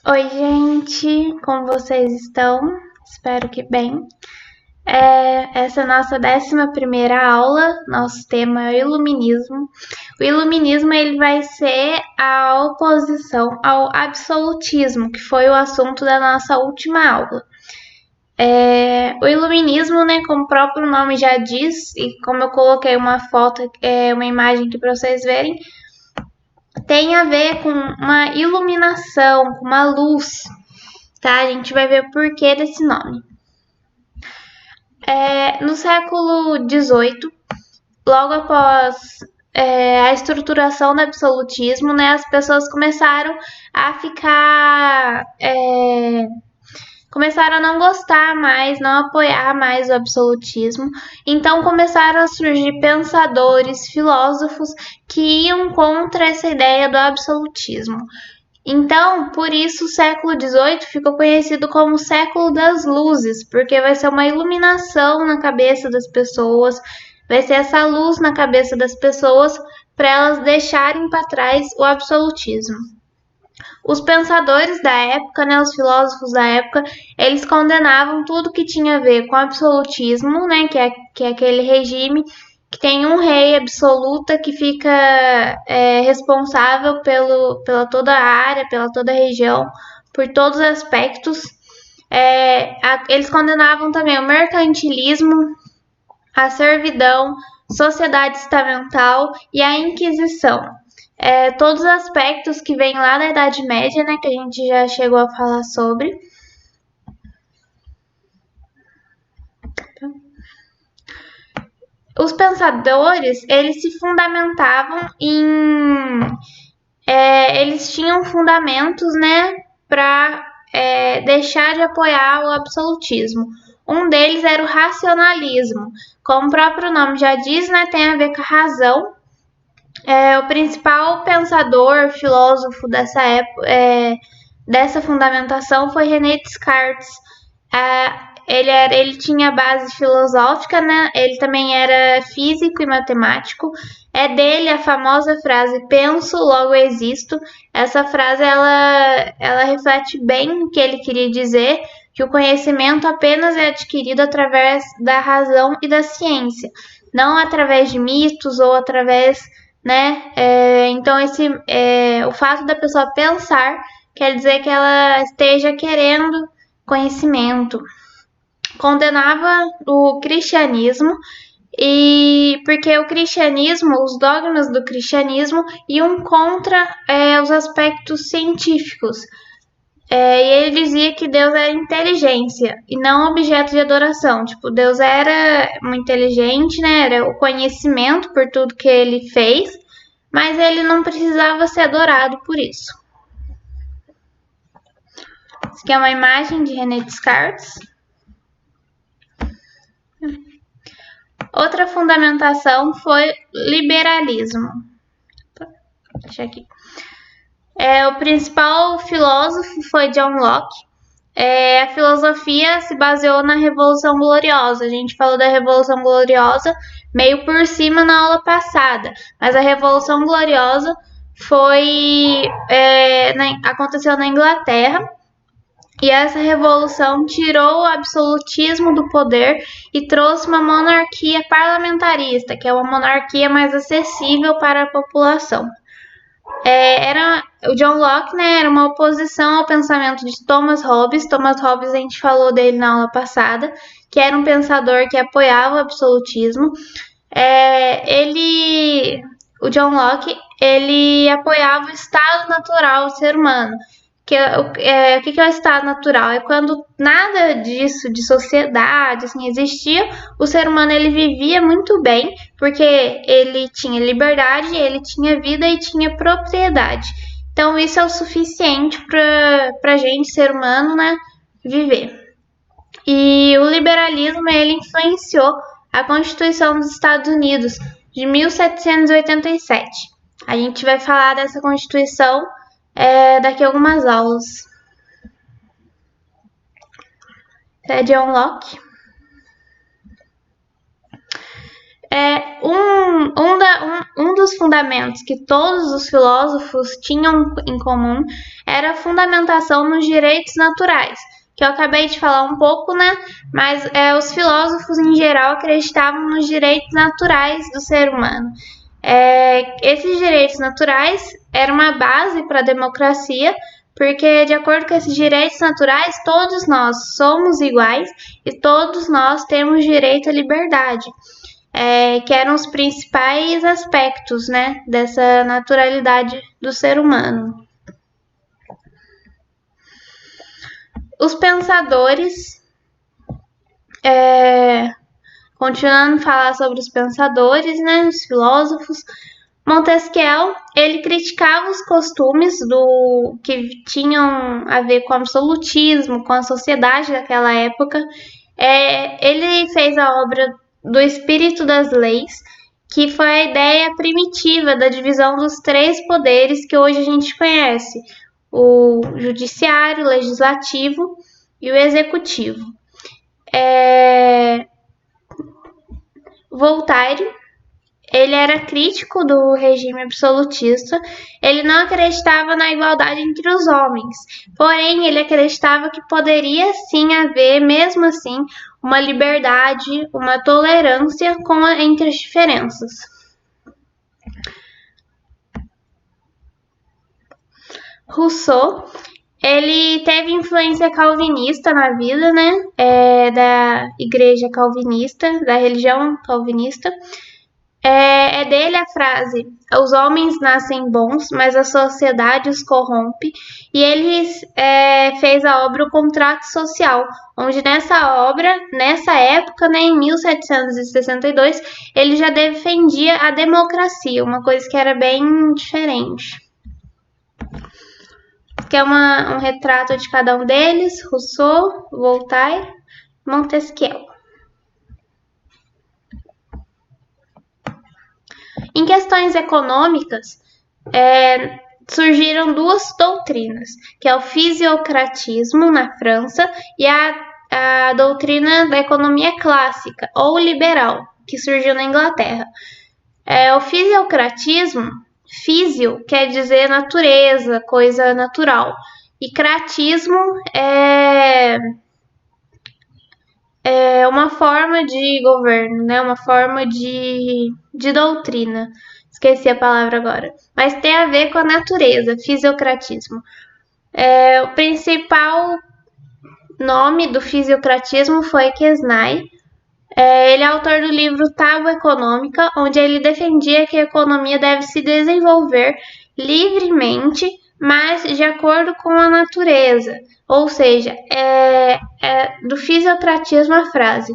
Oi, gente, como vocês estão? Espero que bem. Essa é a nossa 11ª aula, nosso tema é o iluminismo. O iluminismo ele vai ser a oposição ao absolutismo, que foi o assunto da nossa última aula. O iluminismo, né, como o próprio nome já diz, e como eu coloquei uma foto, uma imagem aqui para vocês verem, tem a ver com uma iluminação, com uma luz, tá? A gente vai ver o porquê desse nome. No século XVIII, logo após a estruturação do absolutismo, né, as pessoas começaram a ficar... começaram a não gostar mais, não apoiar mais o absolutismo. Então começaram a surgir pensadores, filósofos que iam contra essa ideia do absolutismo. Então, por isso o século XVIII ficou conhecido como o século das luzes, porque vai ser uma iluminação na cabeça das pessoas, vai ser essa luz na cabeça das pessoas para elas deixarem para trás o absolutismo. Os pensadores da época, né, os filósofos da época, eles condenavam tudo que tinha a ver com absolutismo, né, que é aquele regime que tem um rei absoluta que fica responsável pela toda a área, pela toda a região, por todos os aspectos. Eles condenavam também o mercantilismo, a servidão, sociedade estamental e a Inquisição. Todos os aspectos que vêm lá da Idade Média, né, que a gente já chegou a falar sobre. Os pensadores, eles se fundamentavam eles tinham fundamentos, né, para deixar de apoiar o absolutismo. Um deles era o racionalismo. Como o próprio nome já diz, né, tem a ver com a razão. O principal pensador, filósofo dessa época, dessa fundamentação foi René Descartes. Ele tinha base filosófica, né? Ele também era físico e matemático. É dele a famosa frase penso, logo existo. Essa frase ela reflete bem o que ele queria dizer, que o conhecimento apenas é adquirido através da razão e da ciência, não através de mitos ou através, né? Então o fato da pessoa pensar quer dizer que ela esteja querendo conhecimento. Condenava o cristianismo e porque o cristianismo, os dogmas do cristianismo iam contra os aspectos científicos. E ele dizia que Deus era inteligência e não objeto de adoração. Tipo, Deus era muito inteligente, né? Era o conhecimento por tudo que ele fez, mas ele não precisava ser adorado por isso. Isso aqui é uma imagem de René Descartes. Outra fundamentação foi liberalismo. Deixa aqui. O principal filósofo foi John Locke. A filosofia se baseou na Revolução Gloriosa. A gente falou da Revolução Gloriosa meio por cima na aula passada, mas a Revolução Gloriosa aconteceu na Inglaterra. E essa revolução tirou o absolutismo do poder e trouxe uma monarquia parlamentarista, que é uma monarquia mais acessível para a população. O John Locke, né, era uma oposição ao pensamento de Thomas Hobbes. Thomas Hobbes, a gente falou dele na aula passada, que era um pensador que apoiava o absolutismo. O John Locke, ele apoiava o estado natural do ser humano. O que é o estado natural? É quando nada disso, de sociedade, assim, existia, o ser humano ele vivia muito bem, porque ele tinha liberdade, ele tinha vida e tinha propriedade. Então isso é o suficiente para a gente, ser humano, né, viver. E o liberalismo, ele influenciou a Constituição dos Estados Unidos de 1787. A gente vai falar dessa Constituição daqui a algumas aulas. John Locke. Um dos fundamentos que todos os filósofos tinham em comum era a fundamentação nos direitos naturais, que eu acabei de falar um pouco, né? Mas os filósofos em geral acreditavam nos direitos naturais do ser humano. Esses direitos naturais eram uma base para a democracia, porque, de acordo com esses direitos naturais, todos nós somos iguais e todos nós temos direito à liberdade, que eram os principais aspectos, né, dessa naturalidade do ser humano. Os pensadores, continuando a falar sobre os pensadores, né, os filósofos, Montesquieu, ele criticava os costumes que tinham a ver com o absolutismo, com a sociedade daquela época. Ele fez a obra do Espírito das Leis, que foi a ideia primitiva da divisão dos 3 poderes que hoje a gente conhece: o judiciário, o legislativo e o executivo. Voltaire, ele era crítico do regime absolutista, ele não acreditava na igualdade entre os homens, porém ele acreditava que poderia sim haver, mesmo assim, uma liberdade, uma tolerância entre as diferenças. Rousseau, ele teve influência calvinista na vida, né, da igreja calvinista, da religião calvinista. É dele a frase: os homens nascem bons, mas a sociedade os corrompe. E ele fez a obra O Contrato Social, onde nessa época, né, em 1762, ele já defendia a democracia, uma coisa que era bem diferente. Aqui é um retrato de cada um deles: Rousseau, Voltaire, Montesquieu. Em questões econômicas, surgiram 2 doutrinas, que é o fisiocratismo na França e a doutrina da economia clássica, ou liberal, que surgiu na Inglaterra. O fisiocratismo, físio quer dizer natureza, coisa natural, e cratismo é uma forma de governo, né? Uma forma de doutrina. Esqueci a palavra agora. Mas tem a ver com a natureza, fisiocratismo. O principal nome do fisiocratismo foi Quesnay. Ele é autor do livro Tábua Econômica, onde ele defendia que a economia deve se desenvolver livremente, mas de acordo com a natureza. Ou seja, do fisiocratismo a frase: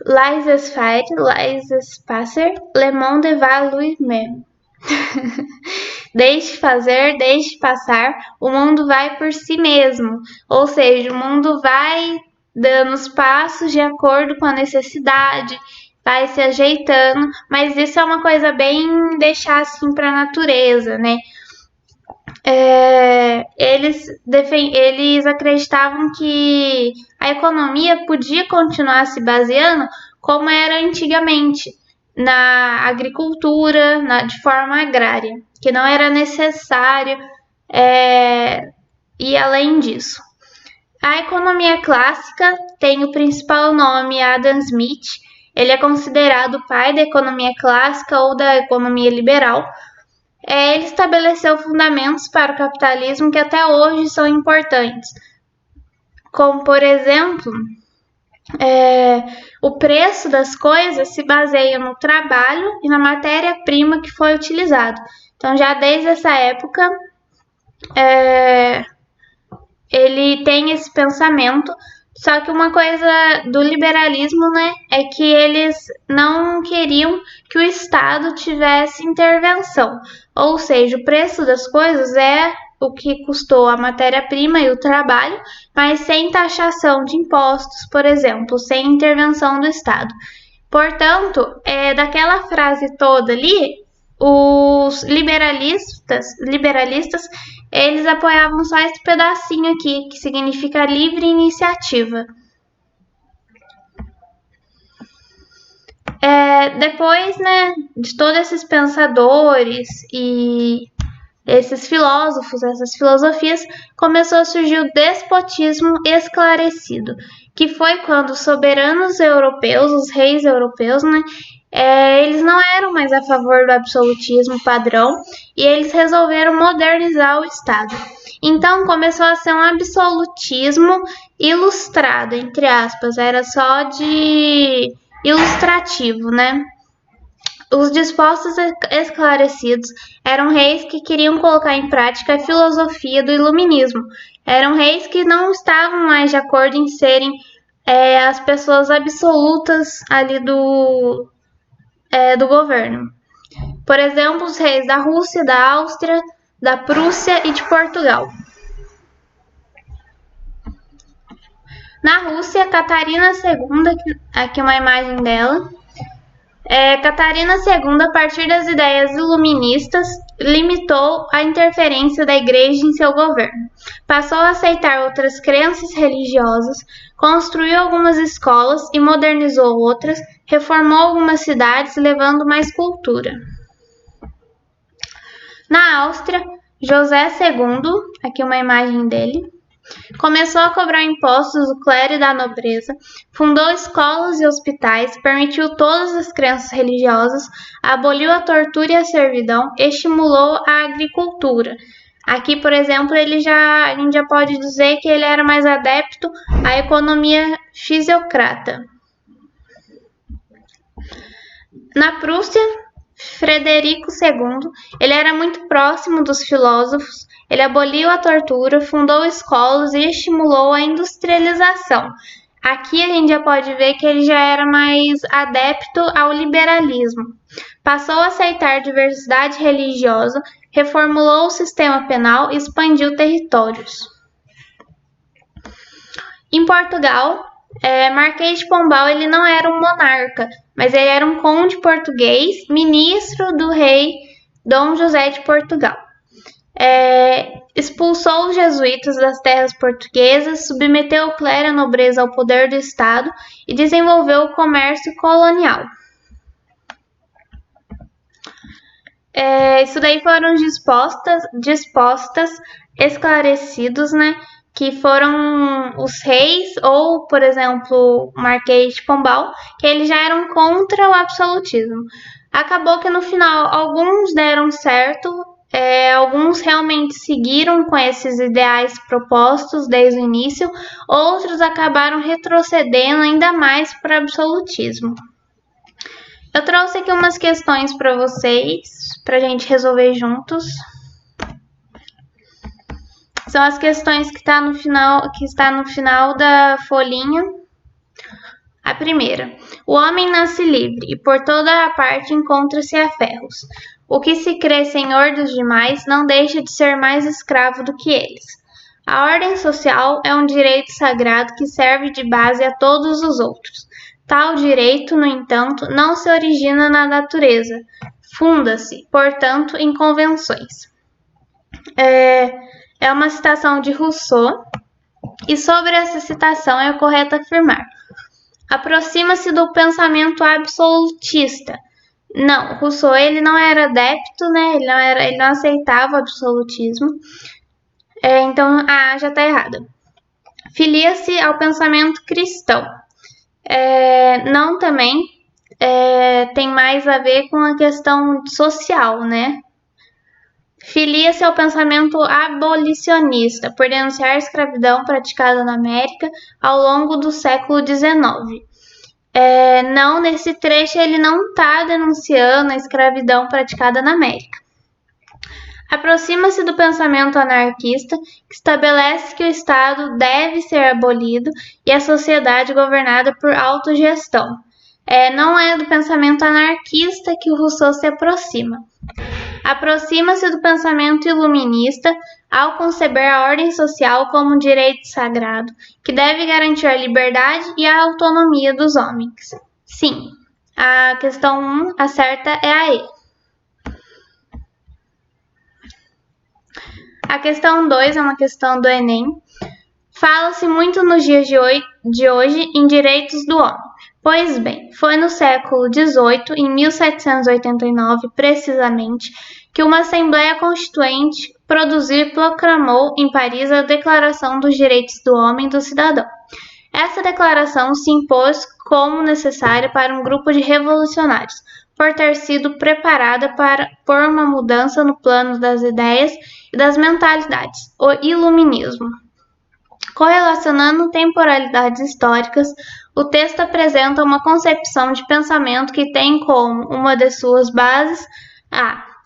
laissez-faire, laissez-passer, le monde va lui-même. Deixe fazer, deixe passar, o mundo vai por si mesmo. Ou seja, o mundo vai dando os passos de acordo com a necessidade, vai se ajeitando, mas isso é uma coisa bem deixar assim para a natureza, né? Eles acreditavam que a economia podia continuar se baseando como era antigamente, na agricultura, de forma agrária, que não era necessário ir além disso. A economia clássica tem o principal nome Adam Smith. Ele é considerado o pai da economia clássica ou da economia liberal. Ele estabeleceu fundamentos para o capitalismo que até hoje são importantes, como, por exemplo, o preço das coisas se baseia no trabalho e na matéria-prima que foi utilizado. Então, já desde essa época, ele tem esse pensamento. Só que uma coisa do liberalismo, né, é que eles não queriam que o Estado tivesse intervenção. Ou seja, o preço das coisas é o que custou a matéria-prima e o trabalho, mas sem taxação de impostos, por exemplo, sem intervenção do Estado. Portanto, daquela frase toda ali, os liberalistas, eles apoiavam só esse pedacinho aqui, que significa livre iniciativa. Depois, né, de todos esses pensadores e esses filósofos, essas filosofias, começou a surgir o despotismo esclarecido, que foi quando os soberanos europeus, os reis europeus, né, eles não eram mais a favor do absolutismo padrão e eles resolveram modernizar o Estado. Então começou a ser um absolutismo ilustrado, entre aspas, era só de ilustrativo, né? Os dispostos esclarecidos eram reis que queriam colocar em prática a filosofia do iluminismo. Eram reis que não estavam mais de acordo em serem as pessoas absolutas ali do governo. Por exemplo, os reis da Rússia, da Áustria, da Prússia e de Portugal. Na Rússia, Catarina II, aqui uma imagem dela, Catarina II, a partir das ideias iluministas, limitou a interferência da Igreja em seu governo. Passou a aceitar outras crenças religiosas, construiu algumas escolas e modernizou outras, reformou algumas cidades, levando mais cultura. Na Áustria, José II, aqui uma imagem dele, começou a cobrar impostos do clero e da nobreza, fundou escolas e hospitais, permitiu todas as crenças religiosas, aboliu a tortura e a servidão, estimulou a agricultura. Aqui, por exemplo, a gente já pode dizer que ele era mais adepto à economia fisiocrata. Na Prússia, Frederico II, ele era muito próximo dos filósofos, ele aboliu a tortura, fundou escolas e estimulou a industrialização. Aqui a gente já pode ver que ele já era mais adepto ao liberalismo. Passou a aceitar diversidade religiosa, reformulou o sistema penal e expandiu territórios. Em Portugal, Marquês de Pombal ele não era um monarca, mas ele era um conde português, ministro do rei Dom José de Portugal. Expulsou os jesuítas das terras portuguesas, submeteu o clero e a nobreza ao poder do Estado e desenvolveu o comércio colonial. Isso daí foram dispostas esclarecidos, né? Que foram os reis ou, por exemplo, o Marquês de Pombal, que eles já eram contra o absolutismo. Acabou que no final alguns deram certo, alguns realmente seguiram com esses ideais propostos desde o início, outros acabaram retrocedendo ainda mais para o absolutismo. Eu trouxe aqui umas questões para vocês, para a gente resolver juntos. São as questões que está no final da folhinha. A primeira. O homem nasce livre e por toda a parte encontra-se a ferros. O que se crê senhor dos demais não deixa de ser mais escravo do que eles. A ordem social é um direito sagrado que serve de base a todos os outros. Tal direito, no entanto, não se origina na natureza. Funda-se, portanto, em convenções. É uma citação de Rousseau, e sobre essa citação é correto afirmar: aproxima-se do pensamento absolutista. Não, Rousseau ele não era adepto, né? Ele não aceitava o absolutismo. Então, já está errada. Filia-se ao pensamento cristão. Não também. Tem mais a ver com a questão social, né? Filia-se ao pensamento abolicionista, por denunciar a escravidão praticada na América ao longo do século XIX. Não, nesse trecho ele não está denunciando a escravidão praticada na América. Aproxima-se do pensamento anarquista, que estabelece que o Estado deve ser abolido e a sociedade governada por autogestão. Não é do pensamento anarquista que o Rousseau se aproxima. Aproxima-se do pensamento iluminista ao conceber a ordem social como um direito sagrado, que deve garantir a liberdade e a autonomia dos homens. Sim, a questão 1, a certa é a E. A questão 2 é uma questão do Enem. Fala-se muito nos dias de hoje em direitos do homem. Pois bem, foi no século XVIII, em 1789 precisamente, que uma Assembleia Constituinte produziu e proclamou em Paris a Declaração dos Direitos do Homem e do Cidadão. Essa declaração se impôs como necessária para um grupo de revolucionários, por ter sido preparada por uma mudança no plano das ideias e das mentalidades, o Iluminismo. Correlacionando temporalidades históricas, o texto apresenta uma concepção de pensamento que tem como uma de suas bases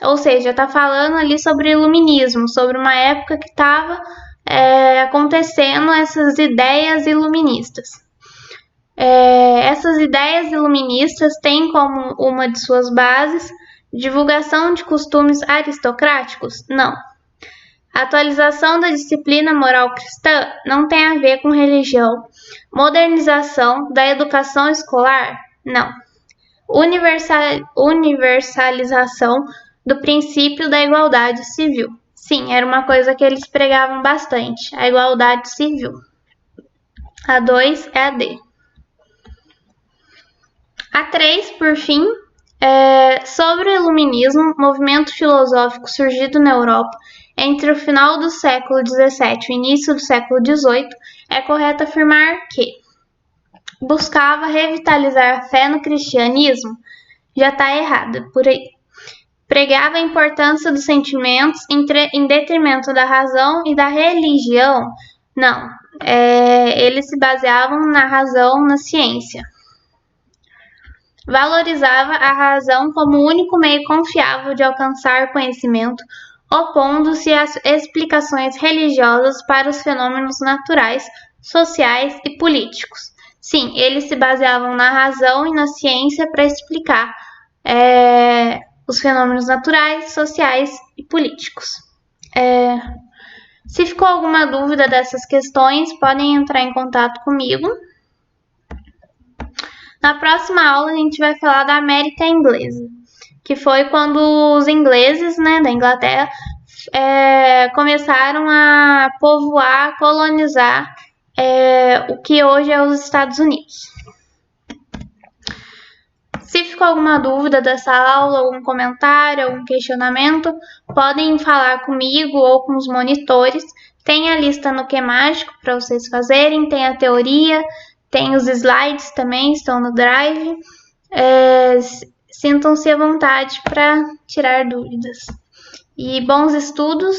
ou seja, está falando ali sobre iluminismo, sobre uma época que estava acontecendo essas ideias iluministas. Essas ideias iluministas têm como uma de suas bases divulgação de costumes aristocráticos? Não. Atualização da disciplina moral cristã não tem a ver com religião. Modernização da educação escolar? Não. Universalização do princípio da igualdade civil? Sim, era uma coisa que eles pregavam bastante, a igualdade civil. A 2 é a D. A 3, por fim, sobre o iluminismo, movimento filosófico surgido na Europa entre o final do século XVII e o início do século XVIII, é correto afirmar que buscava revitalizar a fé no cristianismo? Já está errada por aí. Pregava a importância dos sentimentos em detrimento da razão e da religião? Não. Eles se baseavam na razão, na ciência. Valorizava a razão como o único meio confiável de alcançar conhecimento, opondo-se às explicações religiosas para os fenômenos naturais, sociais e políticos. Sim, eles se baseavam na razão e na ciência para explicar os fenômenos naturais, sociais e políticos. Se ficou alguma dúvida dessas questões, podem entrar em contato comigo. Na próxima aula, a gente vai falar da América Inglesa, que foi quando os ingleses, da Inglaterra, começaram a povoar, colonizar o que hoje é os Estados Unidos. Se ficou alguma dúvida dessa aula, algum comentário, algum questionamento, podem falar comigo ou com os monitores. Tem a lista no QMágico para vocês fazerem, tem a teoria, tem os slides também, estão no Drive. Sintam-se à vontade para tirar dúvidas. E bons estudos,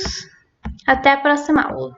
até a próxima aula.